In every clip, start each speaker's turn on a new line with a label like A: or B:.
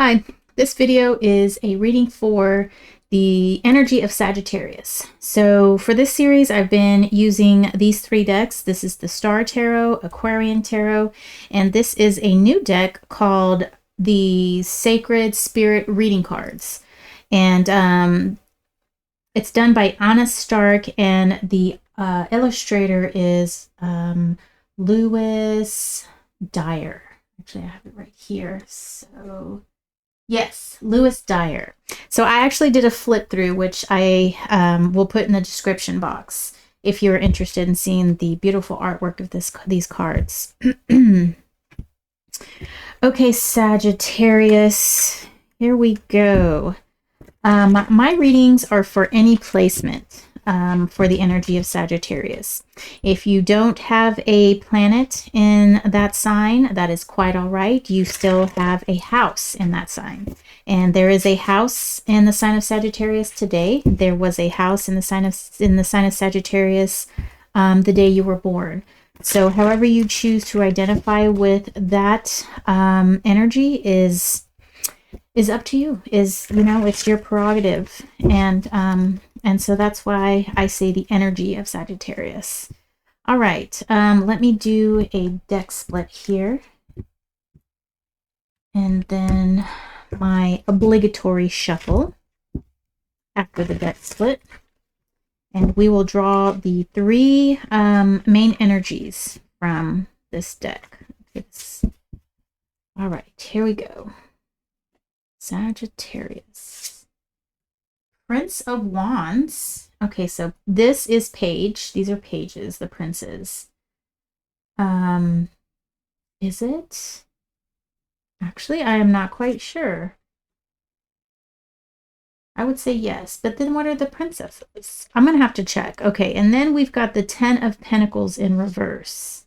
A: Hi, this video is a reading for the energy of Sagittarius. So for this series, I've been using these three decks. This is the Star Tarot, Aquarian Tarot, and this is a new deck called the Sacred Spirit Reading Cards. And it's done by Anna Stark, and the illustrator is Lewis Dyer. Actually, I have it right here. So yes, Lewis Dyer. So I actually did a flip through, which I will put in the description box if you're interested in seeing the beautiful artwork of these cards. Okay, Sagittarius, here we go. My readings are for any placement for the energy of Sagittarius. If you don't have a planet in that sign, that is quite all right. You still have a house in that sign. And there is a house in the sign of Sagittarius today. There was a house in the sign of Sagittarius the day you were born. So however you choose to identify with that energy is up to you. It's your prerogative. And so that's why I say the energy of Sagittarius. All right, let me do a deck split here. And then my obligatory shuffle after the deck split. And we will draw the three main energies from this deck. All right, here we go. Sagittarius. Prince of Wands. Okay, so this is page. These are pages, the princes. Is it? Actually, I am not quite sure. I would say yes, but then what are the princesses? I'm going to have to check. Okay, and then we've got the 10 of Pentacles in reverse.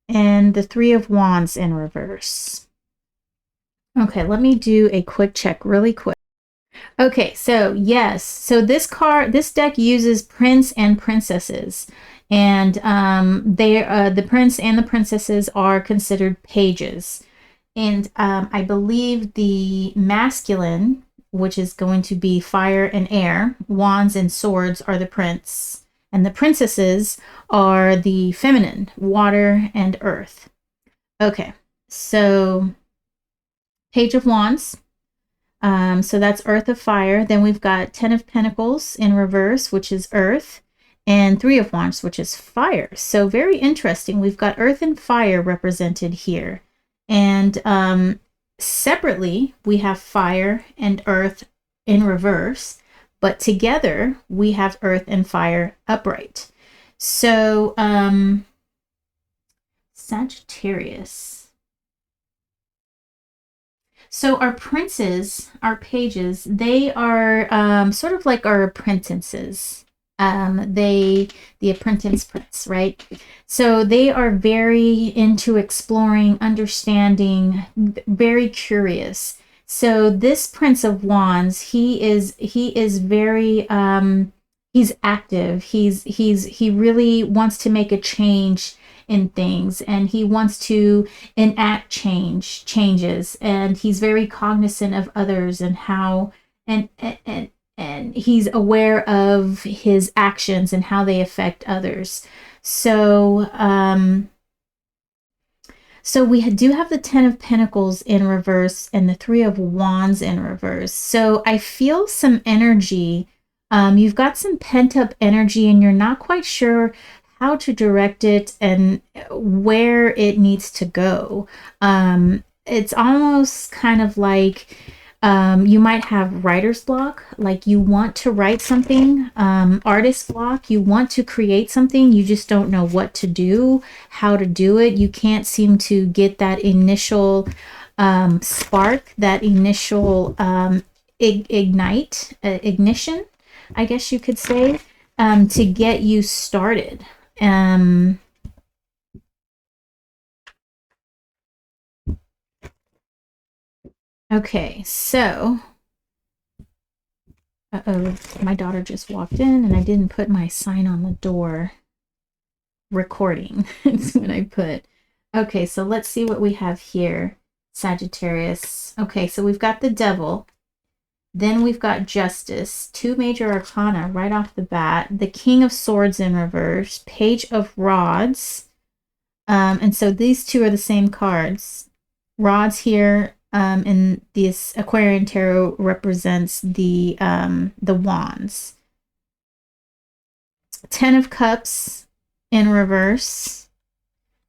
A: And the 3 of Wands in reverse. Okay, let me do a quick check really quick. Okay, so yes, so this deck uses prince and princesses, and the prince and the princesses are considered pages, and I believe the masculine, which is going to be fire and air, wands and swords, are the prince, and the princesses are the feminine, water and earth. Okay, so Page of Wands. So that's Earth of Fire. Then we've got 10 of Pentacles in reverse, which is Earth, and 3 of Wands, which is Fire. So very interesting. We've got Earth and Fire represented here. And separately, we have Fire and Earth in reverse, but together we have Earth and Fire upright. So Sagittarius. So our princes, our pages, they are sort of like our apprentices. The apprentice prince, right? So they are very into exploring, understanding, very curious. So this Prince of Wands, he is very he's active. He really wants to make a change in things, and he wants to enact changes, and he's very cognizant of others and how and he's aware of his actions and how they affect others. So so we do have the 10 of Pentacles in reverse and the 3 of Wands in reverse. So I feel some energy. You've got some pent-up energy, and you're not quite sure how to direct it and where it needs to go. It's almost kind of like you might have writer's block, like you want to write something, artist block, you want to create something, you just don't know what to do, how to do it. You can't seem to get that initial spark, that initial ignition, I guess you could say, to get you started. Okay, so my daughter just walked in, and I didn't put my sign on the door recording. That's what I put. Okay, so let's see what we have here. Sagittarius. Okay, so we've got the Devil. Then we've got Justice, 2 major arcana right off the bat. The King of Swords in reverse, Page of Rods. And so these two are the same cards. Rods here in this Aquarian Tarot represents the wands. 10 of Cups in reverse.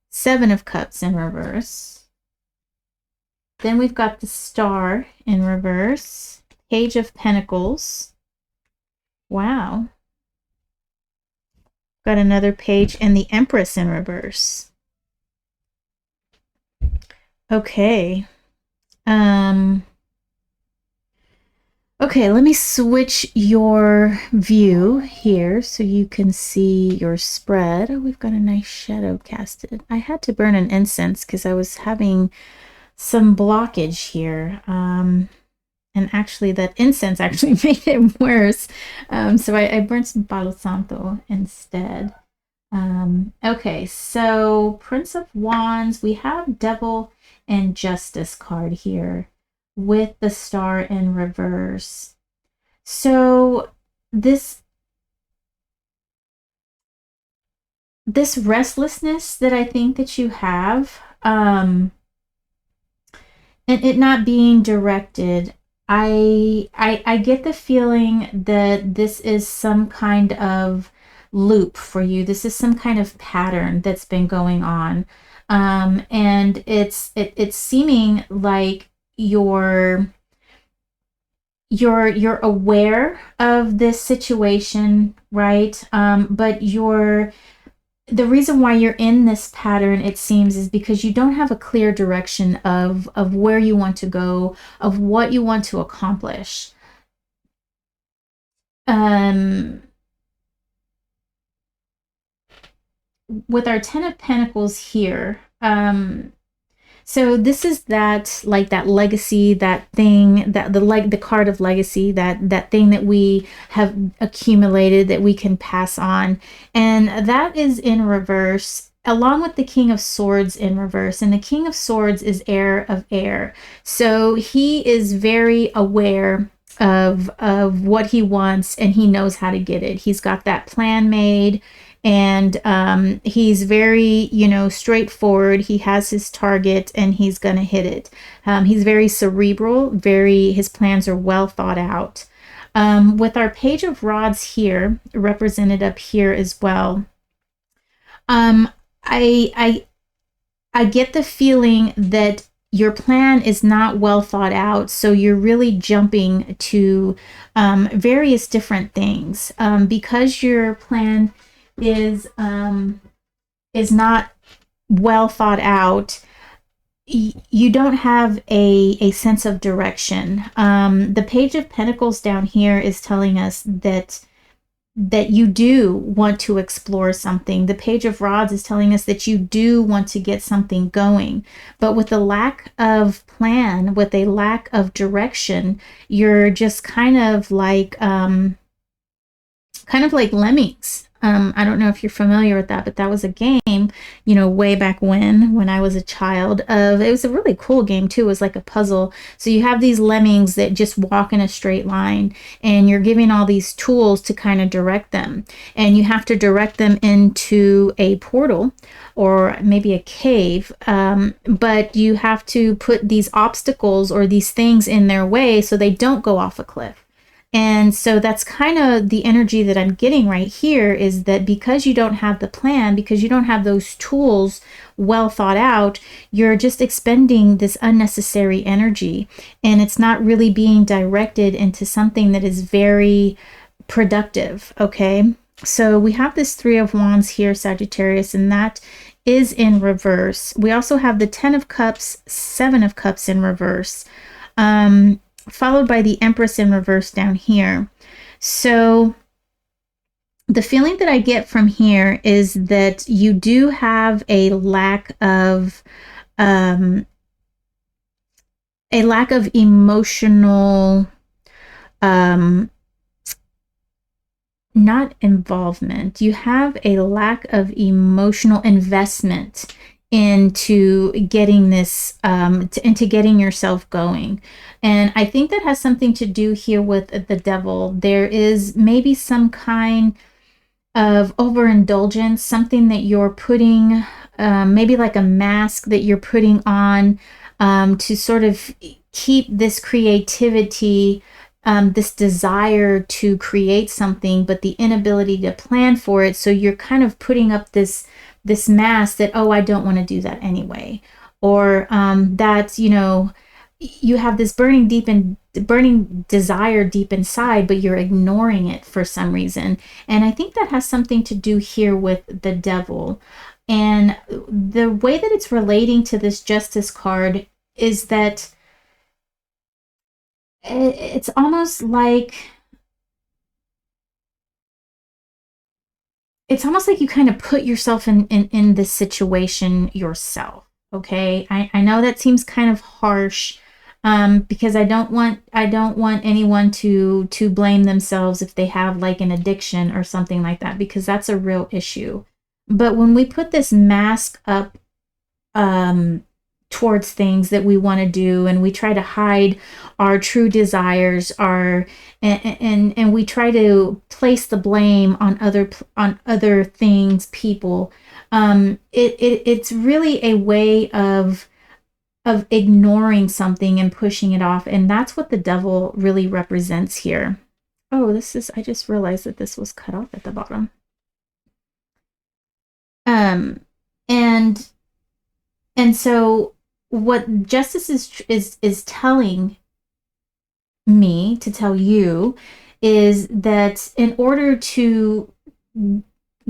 A: 7 of Cups in reverse. Then we've got the Star in reverse. Page of Pentacles. Wow. Got another page and the Empress in reverse. Okay. Okay, let me switch your view here so you can see your spread. Oh, we've got a nice shadow casted. I had to burn an incense because I was having some blockage here. And actually that incense actually made it worse. So I burned some Palo Santo instead. Okay, so Prince of Wands, we have Devil and Justice card here with the Star in reverse. So this restlessness that I think that you have, and it not being directed, I get the feeling that this is some kind of loop for you. This is some kind of pattern that's been going on. And it's seeming like you're aware of this situation, right? But the reason why you're in this pattern, it seems, is because you don't have a clear direction of where you want to go, of what you want to accomplish. With our 10 of Pentacles here, so this is that, like, that legacy, that thing, that the card of legacy, that thing that we have accumulated that we can pass on. And that is in reverse, along with the King of Swords in reverse. And the King of Swords is heir of air. So he is very aware of what he wants, and he knows how to get it. He's got that plan made. And he's very, straightforward. He has his target and he's going to hit it. He's very cerebral, his plans are well thought out. With our Page of Rods here, represented up here as well, I get the feeling that your plan is not well thought out, so you're really jumping to various different things. Because your plan is not well thought out, you don't have a sense of direction. The Page of Pentacles down here is telling us that you do want to explore something. The Page of Rods is telling us that you do want to get something going, but with a lack of plan, with a lack of direction, you're just kind of like lemmings. I don't know if you're familiar with that, but that was a game, way back when I was a child. It was a really cool game too. It was like a puzzle. So you have these lemmings that just walk in a straight line, and you're giving all these tools to kind of direct them. And you have to direct them into a portal or maybe a cave. But you have to put these obstacles or these things in their way so they don't go off a cliff. And so that's kind of the energy that I'm getting right here, is that because you don't have the plan, because you don't have those tools well thought out, you're just expending this unnecessary energy, and it's not really being directed into something that is very productive. Okay, so we have this 3 of Wands here, Sagittarius, and that is in reverse. We also have the 10 of Cups, 7 of Cups in reverse. Followed by the Empress in reverse down here. So the feeling that I get from here is that you do have a lack of emotional, not involvement. You have a lack of emotional investment into getting this, into getting yourself going. And I think that has something to do here with the devil. There is maybe some kind of overindulgence, something that you're putting, maybe like a mask that you're putting on, to sort of keep this creativity, this desire to create something, but the inability to plan for it. So you're kind of putting up this mask that, oh, I don't want to do that anyway, or that, you know, you have this burning desire deep inside, but you're ignoring it for some reason. And I think that has something to do here with the devil. And the way that it's relating to this Justice card is that it's almost like you kind of put yourself in this situation yourself. Okay, I know that seems kind of harsh, because I don't want anyone to blame themselves if they have like an addiction or something like that, because that's a real issue. But when we put this mask up, towards things that we want to do, and we try to hide our true desires, and we try to place the blame on other things, people, it's really a way of ignoring something and pushing it off. And that's what the devil really represents here. Oh, I just realized that this was cut off at the bottom. And so what Justice is telling me to tell you is that in order to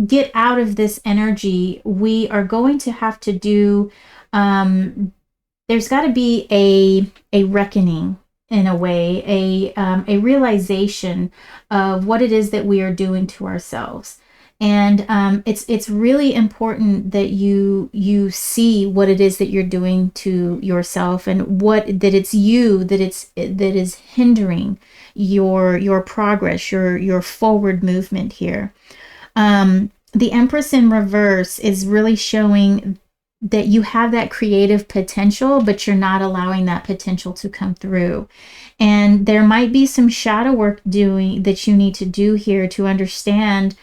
A: get out of this energy, we are going to have to do, there's got to be a reckoning, in a way, a realization of what it is that we are doing to ourselves. And it's really important that you see what it is that you're doing to yourself, and that it's you that is hindering your progress, your forward movement here. The Empress in reverse is really showing that you have that creative potential, but you're not allowing that potential to come through. And there might be some shadow work that you need to do here to understand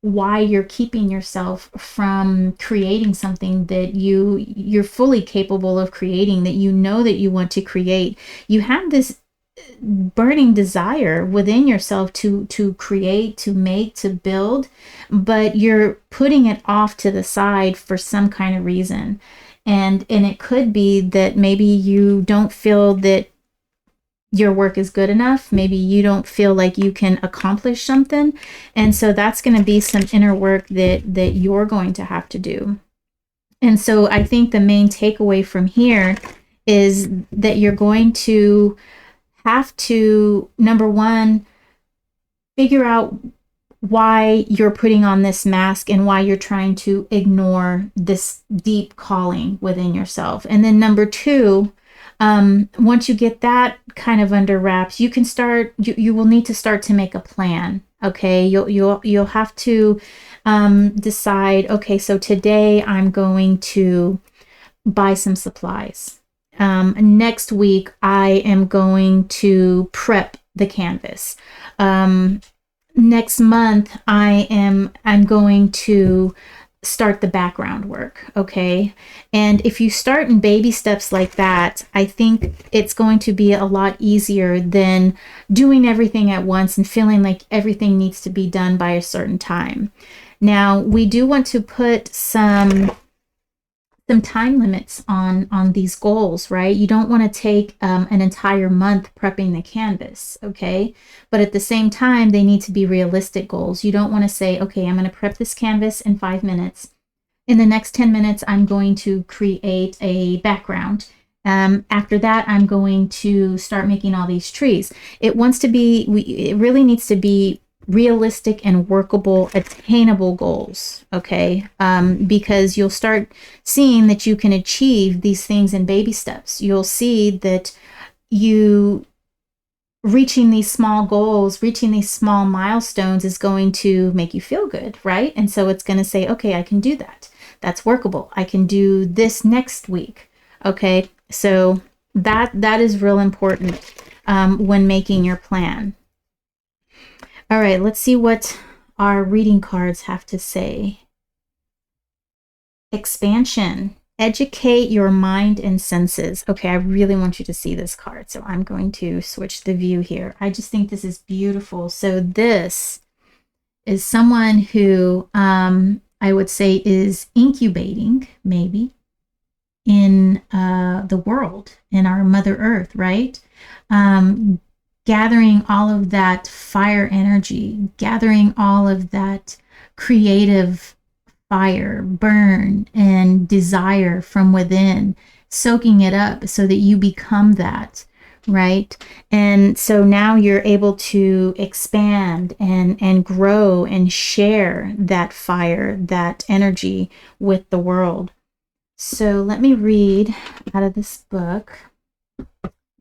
A: why you're keeping yourself from creating something that you're fully capable of creating, that you know that you want to create. You have this burning desire within yourself to create, to make, to build, but you're putting it off to the side for some kind of reason. And it could be that maybe you don't feel that your work is good enough. Maybe you don't feel like you can accomplish something. And so that's going to be some inner work that you're going to have to do. And so I think the main takeaway from here is that you're going to have to, number one, figure out why you're putting on this mask and why you're trying to ignore this deep calling within yourself. And then number two, once you get that kind of under wraps, you can start, you will need to start to make a plan. Okay. You'll have to, decide, okay, so today I'm going to buy some supplies. Next week I am going to prep the canvas. Next month I'm going to start the background work. Okay. And if you start in baby steps like that, I think it's going to be a lot easier than doing everything at once and feeling like everything needs to be done by a certain time. Now, we do want to put some time limits on these goals, right? You don't want to take an entire month prepping the canvas, okay? But at the same time, they need to be realistic goals. You don't want to say, okay, I'm going to prep this canvas in 5 minutes. In the next 10 minutes, I'm going to create a background. After that, I'm going to start making all these trees. It really needs to be realistic and workable, attainable goals, okay? Because you'll start seeing that you can achieve these things in baby steps. You'll see that you reaching these small goals, reaching these small milestones is going to make you feel good, right? And so it's going to say, okay, I can do that. That's workable. I can do this next week. Okay, so that is real important when making your plan. All right, let's see what our reading cards have to say. Expansion. Educate your mind and senses. Okay, I really want you to see this card, so I'm going to switch the view here. I just think this is beautiful. So this is someone who I would say is incubating, maybe, in the world, in our Mother Earth, right? Gathering all of that fire energy, gathering all of that creative fire, burn, and desire from within, soaking it up so that you become that, right? And so now you're able to expand and grow and share that fire, that energy with the world. So let me read out of this book.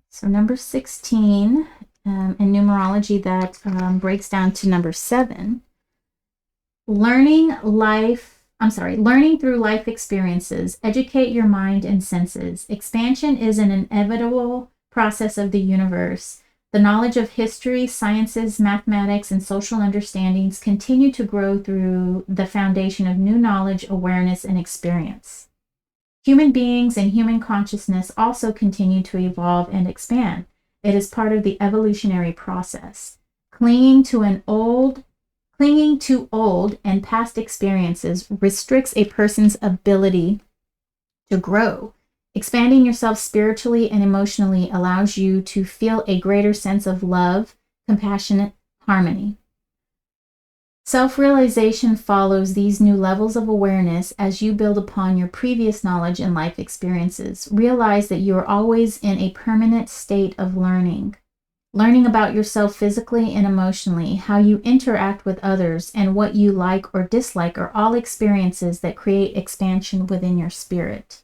A: So number 16 in numerology, that breaks down to number 7. Learning through life experiences. Educate your mind and senses. Expansion is an inevitable process of the universe. The knowledge of history, sciences, mathematics, and social understandings continue to grow through the foundation of new knowledge, awareness, and experience. Human beings and human consciousness also continue to evolve and expand. It is part of the evolutionary process. Clinging to old and past experiences restricts a person's ability to grow. Expanding yourself spiritually and emotionally allows you to feel a greater sense of love, compassion, harmony. Self-realization follows these new levels of awareness as you build upon your previous knowledge and life experiences. Realize that you are always in a permanent state of learning. Learning about yourself physically and emotionally, how you interact with others, and what you like or dislike are all experiences that create expansion within your spirit.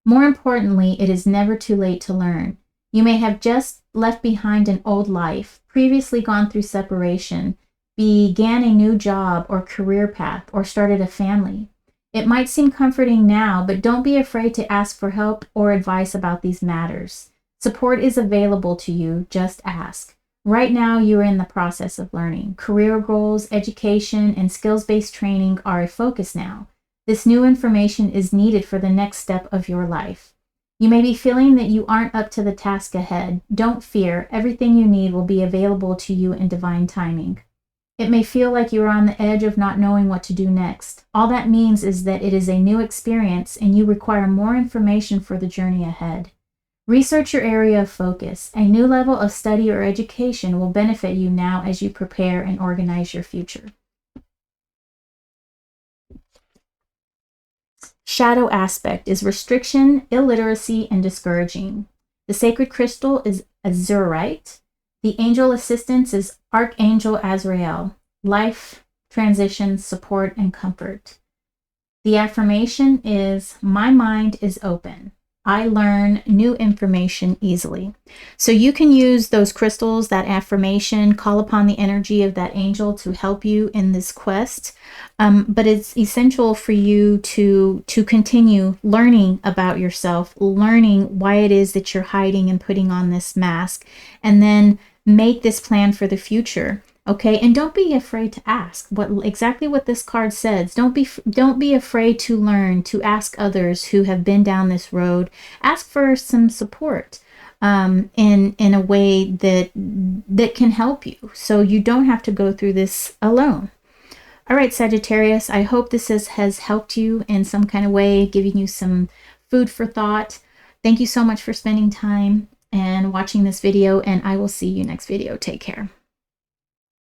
A: More importantly, it is never too late to learn. You may have just left behind an old life, previously gone through separation, began a new job or career path, or started a family. It might seem comforting now, but don't be afraid to ask for help or advice about these matters. Support is available to you, just ask. Right now, you are in the process of learning. Career goals, education, and skills-based training are a focus now. This new information is needed for the next step of your life. You may be feeling that you aren't up to the task ahead. Don't fear, everything you need will be available to you in divine timing. It may feel like you are on the edge of not knowing what to do next. All that means is that it is a new experience and you require more information for the journey ahead. Research your area of focus. A new level of study or education will benefit you now as you prepare and organize your future. Shadow aspect is restriction, illiteracy, and discouraging. The sacred crystal is azurite. The angel assistance is Archangel Azrael. Life, transition, support, and comfort. The affirmation is, my mind is open. I learn new information easily. So you can use those crystals, that affirmation, call upon the energy of that angel to help you in this quest. But it's essential for you to continue learning about yourself, learning why it is that you're hiding and putting on this mask, and then make this plan for the future. Okay, and don't be afraid to ask exactly what this card says. Don't be afraid to learn, to ask others who have been down this road. Ask for some support in a way that can help you, so you don't have to go through this alone. All right, Sagittarius, I hope this has helped you in some kind of way, giving you some food for thought. Thank you so much for spending time and watching this video, and I will see you next video. Take care.